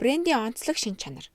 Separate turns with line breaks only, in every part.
Брендийн онцлог шин чанар.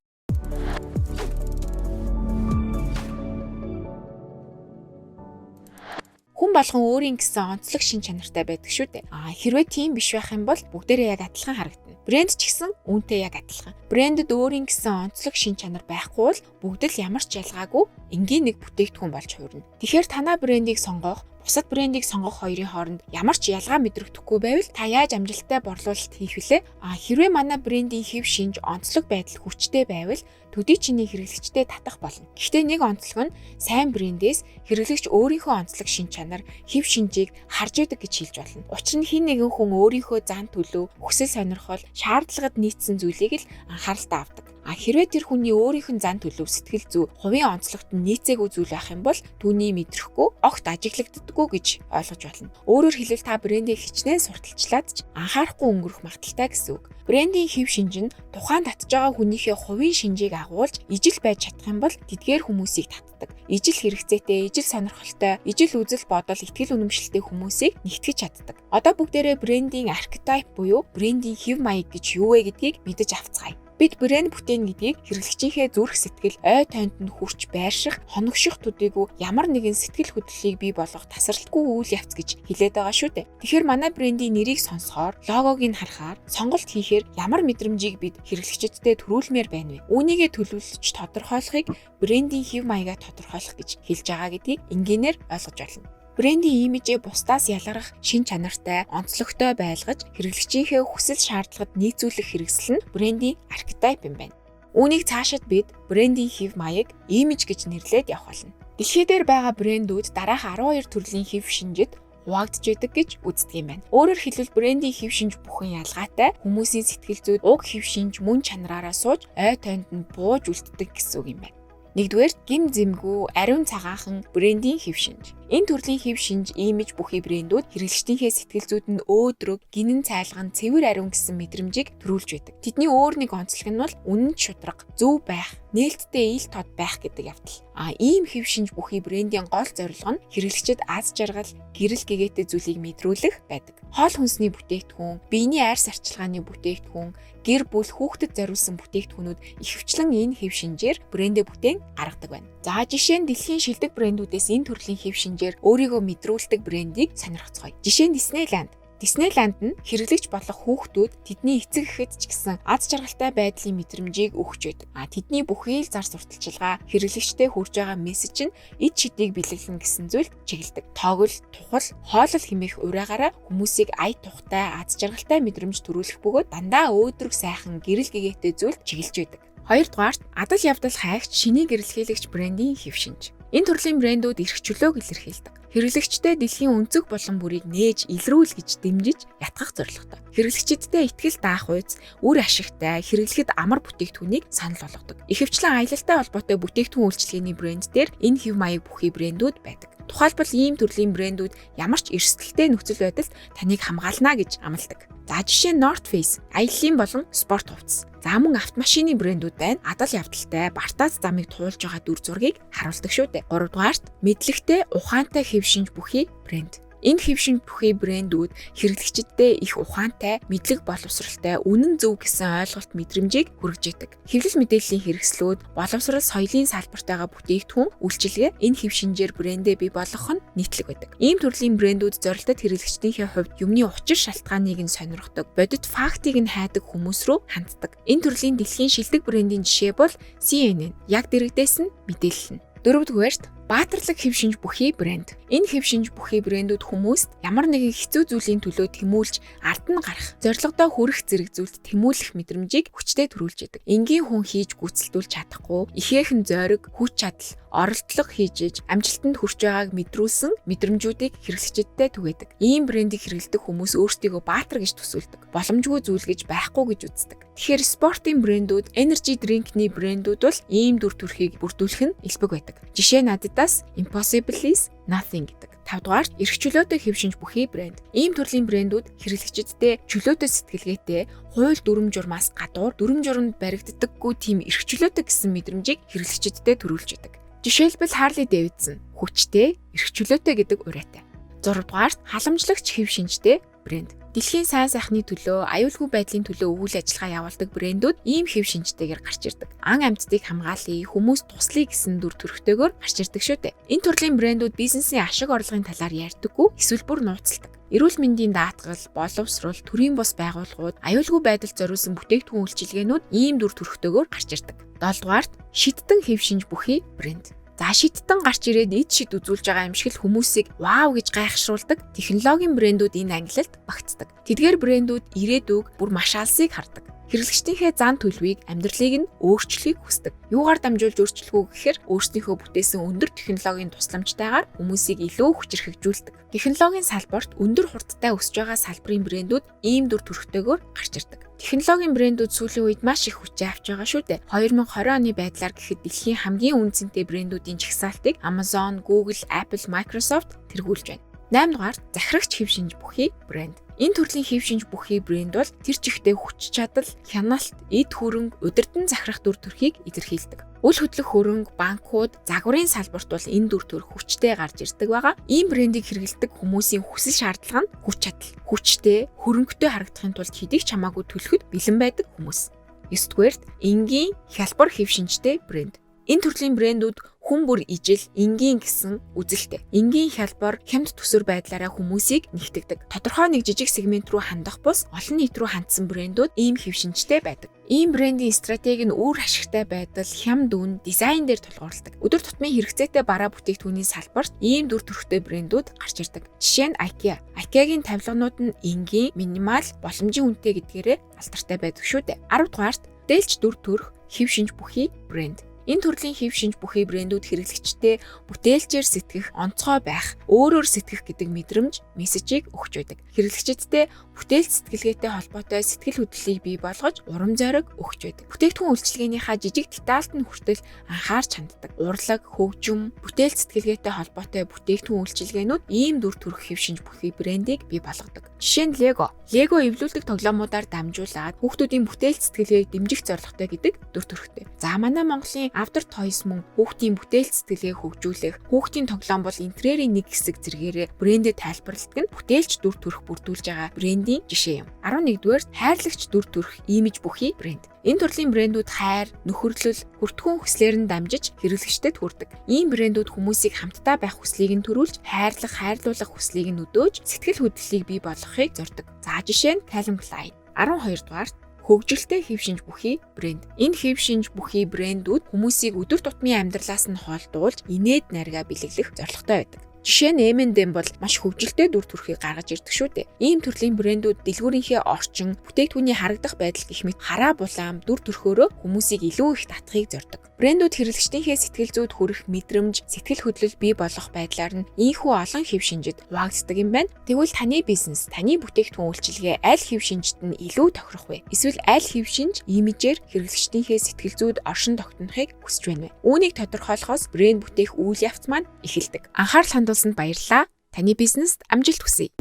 Хүн болгон өөрийн гэсэн онцлог шин чанартай байдаг шүү дээ. Хэрвээ тийм биш байх юм бол бүгдээрээ яг адилхан харагдана. Брэнд ч гэсэн үүнтэй яг адилхан. Брэндэд өөрийн гэсэн онцлог шин чанар байхгүй бол бүгд л ямар ч ялгаагүй энгийн нэг бүтээгдэхүүн болж хуурна. Тэгэхээр танаа брендийг сонгох, бусад брендийг сонгох хоёрын хооронд ямар ч ялгаа мэдрэгдэхгүй байвал та яаж амжилттай борлуулалт хийх вүлээ? Хэрвээ манай брендийн хэв шинж онцлог байдал хүчтэй байвал төдий чиний хэрэглэгчтэй татах болно. Гэхдээ нэг онцлог нь сайн брендээс хэрэглэгч өөрийнхөө онцлог шин чанар, хэв шинжийг харж идэг гэж хэлж болно. Учир нь хэн нэгэн хүн өөрийнхөө зан төлөв, хүсэл сонирхол, шаардлагад нийцсэн зүйлийг л анхааралтай авдаг. Хэрвээ тэр хүний өөрийнх нь зан төлөв, сэтгэл зүй, хувийн онцлогт нь нийцээгүй зүйл байх юм бол түүний мэдрэхгүй огт ажиглагддаггүй гэж ойлгож болно. Өөрөөр хэлбэл та брендийг хичнээн сурталчлаад ч анхаарахгүй өнгөрөх магадaltaй гэсэн үг. Брендийн хэв шинж нь тухайн татж байгаа хүнийхээ хувийн шинжийг агуулж ижил байж чадах юм бол тэдгээр хүмүүсийг татдаг. Ижил хэрэгцээтэй, ижил сонирхолтой, ижил үзэл бодол, итгэл үнэмшилтэй хүмүүсийг нэгтгэж чаддаг. Одоо бүгдээрээ брендийн архетип буюу брендийн хэв маяг гэж юу вэ гэдгийг мэдэж авцгаая. Бид брэнд бүтээн гэдгийг хэрэглэгчийнхээ зүрх сэтгэл, ой тойнд нь хүрч байрших, хоногших төдийгүй ямар нэгэн сэтгэл хөдлөлийг бий болгох тасралтгүй үйл явц гэж хэлээд байгаа шүү дээ. Тэгэхээр манай брендийн нэрийг сонсохоор, логог нь харахаар, сонголт хийхээр ямар мэдрэмжийг бид хэрэглэгчдэд төрүүлмээр байна вэ? Үүнийгээ төлөвлөж тодорхойлохыг брендийн хэв маягаа тодорхойлох гэж хэлж байгаа гэдгийг энгийнээр ойлгож байна. Брендийн имижээ бусдаас ялгарах шин чанартай, онцлогтой байлгаж, хэрэглэгчийнхээ хүсэл шаардлагад нийцүүлэх хэрэгсэл нь брендийн архетип юм байна. Үүнийг цаашид бид брендийн хэв маяг, имиж гэж нэрлээд явах болно. Дэлхий дээр байгаа брэндүүд дараах 12 төрлийн хэв шинжэд хуваагдж идэг гэж үздэг юм байна. Өөрөөр хэлбэл брендийн хэв шинж бүхэн ялгаатай, хүмүүсийн сэтгэл зүйд уг хэв шинж мөн чанараараа сууж, ой тойнд нь бууж үлддэг гэсэн үг юм байна. Нэгдүгээр гим зэмгүй, ариун цагаахан брендийн хэв шинж. Энэ төрлийн хэв шинж, имиж бүхий брэндүүд хэрэглэгчдийнхээ сэтгэл зүйд нь өөдрөг, гинэн цайлган, цэвэр ариун гэсэн мэдрэмжийг төрүүлж байдаг. Тэдний өөр нэг онцлог нь бол үнэн шударга, зөв байх, нээлттэй ил тод байх гэдэг явдал. Ийм хэв шинж бүхий брендийн гол зорилго нь хэрэглэгчид аз жаргал, гэрэл гэгээтэй зүйлийг мэдрүүлэх байдаг. Хоол хүнсний бүтээгдэхүүн, биений арьс арчилгааны бүтээгдэхүүн, гэр бүл, хүүхдэд зориулсан бүтээгдэхүүнүүд ихэвчлэн энэ хэв шинжээр брэндээ бүтээн гаргадаг байна. За жишээ нь дэлхийн шилдэг брэндүүдээс энэ төрлийн хэв шинжээр өөрийгөө мэдрүүлдэг брендийг сонирхцгоё. Жишээ нь Disneyland. Disneyland нь хэрэглэгч болох хүүхдүүд тэдний эцэг эхэд ч гэсэн аз жаргалтай байдлын мэдрэмжийг өгч байдаг. Тэдний бүхий л зар сурталчилгаа, хэрэглэгчтэй хүрж байгаа мессеж нь эд шидийг бэлэглэн гэсэн зүйлд чиглэдэг. Тоглол, тухал, хоолол хэмээх ураагаараа хүмүүсийг ая тухтай, аз жаргалтай мэдрэмж төрүүлэх бөгөөд дандаа өөдрөг сайхан гэрэл гэгээтэй зүйлд чиглэж байдаг. Хоёрдугаарт адал явдал хайгч шиний гэрэлхийлэгч брендийн хэв шинж. Энэ төрлийн брэндүүд эрх чөлөөг илэрхийлдэг. Хэрэглэгчтэй дэлхийн өнцөг болон бүрийг нээж илрүүл гэж дэмжиж ятгах зорилготой. Хэрэглэгчдтэй ихтгэл даах үйц, үр ашигтай, хэрэглэхэд амар бүтээгдэхүүнийг санал болгодог. Ихэвчлэн аялалтай холбоотой бүтээгдэхүүн үйлчилгээний брэндээр энэ хэв маяг бүхий брэндүүд байдаг. Тухайлбал ийм төрлийн брэндүүд ямар ч эрсдэлтэй нөхцөл байдалд таныг хамгаална гэж амладаг. За жишээ нь North Face, аяллаа болон спорт хувцас. За мөн автомашины брэндүүд байна. Адал явдалтай, бартаас замыг туулж байгаа дүр зургийг харуулдаг шүү дээ. 3-дугаарт мэдлэгтэй, ухаантай хэв шинж бүхий брэнд. Энэ хэв шинж бүхий брэндүүд хэрэглэгчдэд их ухаантай, мэдлэг боловсралтай, үнэн зөв гэсэн ойлголт мэдрэмжийг хүргэж идэг. Хэвлэл мэдээллийн хэрэгслүүд, боловсрал соёлын салбартайгаа бүтээгдэхүүн, үйлчилгээ энэ хэв шинжээр брэндээ бий болгох нь нийтлэг байдаг. Ийм төрлийн брэндүүд зорилттой хэрэглэгчдийнхээ хувьд юмны учир шалтгааныг нь сонирхдог, бодит фактыг нь хайдаг хүмүүс рүү ханддаг. Энэ төрлийн дэлхийн шилдэг брэндийн жишээ бол CNN. Яг дэрэгдээс нь мэдээлэл нь. 4-дүгээрт баатарлаг хэв шинж бүхий брэнд. Энэ хэв шинж бүхий брэндүүд хүмүүст ямар нэгэн хэцүү зүйлийн төлөө тэмүүлж ард нь гарах, зорилгодоо хүрэх зэрэг зүйлд тэмүүлэх мэдрэмжийг хүчтэй төрүүлж идэг. Энгийн хүн хийж гүйцэлдүүлж чадахгүй, ихээхэн зориг, хүч чадал, оролдлого хийж амжилтанд хүрч байгааг мэдрүүлсэн мэдрэмжүүдийг хэрэглэгчдэд түгээдэг. Ийм брендийг хэрэглэдэг хүмүүс өөрсдийгөө баатар гэж төсөөлдөг. Боломжгүй зүйл гэж байхгүй гэж үздэг. Тэгэхээр спортын брэндүүд, энержи дринкний брэндүүд бол ийм дүр төрхийг бүрдүүлэх нь элбэг байдаг. Жишээ нь Adidas, Impossible is Nothing гэдэг. 5-дугаарт эрх чөлөөтэй хэв шинж бүхий брэнд. Ийм төрлийн брэндүүд хэрэглэгчдэд чөлөөтэй сэтгэлгээтэй, хууль дүрм журмаас гадуур, дүрм журамд баригддаггүй тийм эрх чөлөөтэй гэсэн мэдрэмжийг хэрэглэгчдэд төрүүлж идэг. Жишээлбэл Harley Davidson хүчтэй, эрх чөлөөтэй гэдэг ураатай. 6-дугаарт халамжлагч хэв шинжтэй брэнд. Дэлхийн сайн сайхны төлөө, аюулгүй байдлын төлөө үйл ажиллагаа явуулдаг брэндүүд ийм хэв шинжтэйгээр гарч ирдэг. Ан амьтдыг хамгаалъя, хүмүүс туслая гэсэн дүр төрхтэйгээр гарч ирдэг шүү дээ. Энэ төрлийн брэндүүд бизнесийн ашиг орлогын талаар ярьдаггүй, эсвэл бүр нууцладаг. Эрүүл мэндийн даатгал, боловсрол, төрийн бус байгууллагууд, аюулгүй байдалд зориулсан бүтээгдэхүүн үйлчилгээнүүд ийм дүр төрхтэйгээр гарч ирдэг. 7 дугаарт шиттэн хэв шинж бүхий брэнд. За шиттэн гарч ирээд эд шид үзүүлж байгаа юм шиг л хүмүүсийг вау гэж гайхшруулдаг технологийн брэндүүд энэ ангилалд багтдаг. Тэдгээр брэндүүд ирээдүг бүр маш алсыг хардаг. Хэрэглэгчдийнхээ зан төлөвийг, амьдралыг нь өөрчлөхийг хүсдэг. Юугаар дамжуулж өөрчлөх үү гэхээр өөрсдийнхөө бүтээсэн өндөр технологийн тусламжтайгаар хүмүүсийг илүү хүчирхэгжүүлдэг. Технологийн салбарт өндөр хурдтай өсөж байгаа салбарын брэндүүд ийм дүр төрхтэйгээр гарч ирдэг. Технологийн брэндүүд сүүлийн үед маш их хүчээ авч байгаа шүү дээ. 2020 оны байдлаар гэхэд дэлхийн хамгийн үнэтэй брэндүүдийн жагсаалтыг Amazon, Google, Apple, Microsoft тэргүүлж байна. 8 дугаар захирагч хэв шинж бүхий брэнд. Энэ төрлийн хэв шинж бүхий брэнд бол тэр чигтээ хүч чадал, хяналт, эд хөрөнгө, удирдан захирах дүр төрхийг илэрхийлдэг. Үл хөдлөх хөрөнгө, банкуд, загварын салбарт бол энэ дүр төрх хүчтэй гарч ирдэг байгаа. Ийм брендийг хэрэглэдэг хүмүүсийн хүсэл шаардлага нь хүч чадал, хүчтэй, хөрөнгөтэй харагдахын тулд хэдий ч хамаагүй төлөхөд бэлэн байдаг хүмүүс. 9 дугаарт энгийн хялбар хэв шинжтэй брэнд. Энэ төрлийн брэндүүд хүн бүр ижил, энгийн гэсэн үзэлтэй. Энгийн хялбар, хямд төсөр байдлаараа хүмүүсийг нэгтгэдэг. Тодорхой нэг жижиг сегмент рүү хандах бус олон нийт рүү хандсан брэндүүд ийм хэв шинжтэй байдаг. Ийм брендийн стратеги нь үр ашигтай байдал, хямд үн, дизайн дээр тулгуурладаг. Өдөр тутмын хэрэгцээтэй бараа бүтээгдэхүүний салбарт ийм дүр төрхтэй брэндүүд гарч ирдэг. Жишээ нь IKEA. IKEA-гийн тавилганууд нь энгийн, минимал, боломжийн үнэтэй гэдгээрээ алдартай байдаг шүү дээ. 10 дугаарт дээлч дүр төрх хэв шинж бүхий брэнд. Энэ төрлийн хэв шинж бүхий брэндүүд хэрэглэгчтэй бүтээлчээр сэтгэх, онцгой байх, өөрөөр сэтгэх гэдэг мэдрэмж, мессежийг өгч байдаг. Хэрэглэгчдтэй бүтээл сэтгэлгээтэй холбоотой сэтгэл хөдлөлийг бий болгож, урам зориг өгч байдаг. Бүтээгдэхүүн үйлчилгээнийхаа жижиг детальд нь хүртэл анхаарч ханддаг. Урлаг, хөгжим, бүтээл сэтгэлгээтэй холбоотой бүтээгдэхүүн үйлчилгээнүүд ийм дүр төрх хэв шинж бүхий брендийг бий болгодог. Жишээ нь Lego. Lego эвлүүлдэг тоглоомуудаар дамжуулаад хүүхдүүдийн бүтээл сэтгэлгээг дэмжих зорилготой гэдэг дүр төрхтэй. За манай Монголын After Toys мөн хүүхдийн бүтээл сэтгэлгээг хөгжүүлэх, хүүхдийн тоглоом бол интерьерийн нэг хэсэг зэрэгээрээ брендэд тайлбарладаг нь бүтээлч дүр төрх бүрдүүлж байгаа брендийн жишээ юм. 11-р хайрлагч дүр төрх имиж бүхий брэнд. Энэ төрлийн брэндүүд хайр, нөхөрлөл, хүртгүүн хүслээр нь дамжиж хэрэглэгчдэд хүрдэг. Ийм брэндүүд хүмүүсийг хамтдаа байх хүслийг нь төрүүлж, хайрлуулах хүслийг нь өдөөж, сэтгэл хөдлөлийг бий болгохыг зорддог. За жишээ нь Calvin Klein. 12 дугаарт хөгжилтэй хэв шинж бүхий брэнд. Энэ хэв шинж бүхий брэндүүд хүмүүсийг өдөр тутмын амьдралаас нь холдуулж, инээд найргаа бэлэглэх зорилготой байдаг. Жишээ нь M&M бол маш хөгжилтэй дүр төрхийг гаргаж ирдэг шүү дээ. Ийм төрлийн брэндүүд дэлгүүрийнхээ орчин, бүтээгдэхүүний харагдах байдал гэх мэт хараа булаам дүр төрхөөрөө хүмүүсийг илүү их татахыг зорддог. Брэндүүд хэрэглэгчдийнхээ сэтгэл зүйд хүрэх мэдрэмж, сэтгэл хөдлөл бий болгох байдлаар нь ийхүү олон хэв шинжид хуваагддаг юм байна. Тэгвэл таны бизнес, таны бүтээгдэхүүн үйлчилгээ аль хэв шинжид нь илүү тохирох вэ? Эсвэл аль хэв шинж имижээр хэрэглэгчдийнхээ сэтгэл зүйд оршин тогтнохыг хүсэж байна вэ? Үүнийг тодорхойлохоос брэнд бүтээх үйл явц маань эхэлдэг. Анхаарал хандуулсанд баярлалаа. Таны бизнест амжилт хүсье.